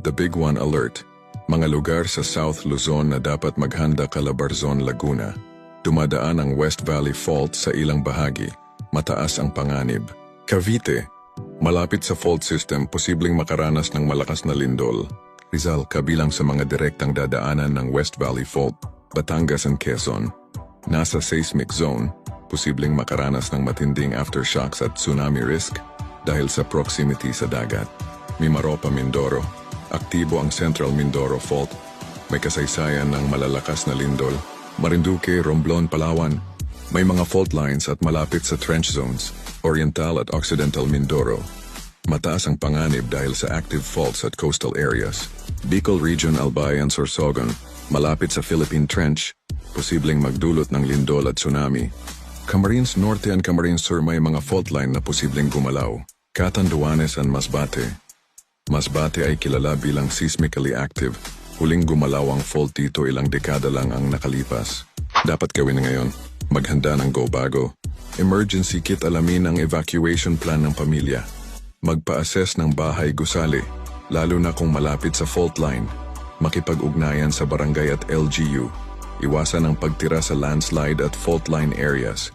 The Big One Alert. Mga lugar sa South Luzon na dapat maghanda Calabarzon, Laguna. Dumadaan ang West Valley Fault sa ilang bahagi. Mataas ang panganib. Cavite. Malapit sa fault system, posibleng makaranas ng malakas na lindol. Rizal, kabilang sa mga direktang dadaanan ng West Valley Fault. Batangas and Quezon. Nasa seismic zone, posibleng makaranas ng matinding aftershocks at tsunami risk dahil sa proximity sa dagat. Mimaropa, Mindoro. Aktibo ang Central Mindoro Fault. May kasaysayan ng malalakas na lindol. Marinduque, Romblon, Palawan. May mga fault lines at malapit sa trench zones. Oriental at Occidental Mindoro. Mataas ang panganib dahil sa active faults at coastal areas. Bicol Region, Albay and Sorsogon. Malapit sa Philippine Trench. Posibleng magdulot ng lindol at tsunami. Camarines Norte and Camarines Sur may mga fault line na posibleng gumalaw. Catanduanes and Masbate. Masbate ay kilala bilang seismically active. Huling gumalaw ang fault dito ilang dekada lang ang nakalipas. Dapat gawin ngayon, maghanda ng go bago. Emergency kit, alamin ang evacuation plan ng pamilya. Magpa-assess ng bahay gusali, lalo na kung malapit sa fault line. Makipag-ugnayan sa barangay at LGU. Iwasan ang pagtira sa landslide at fault line areas.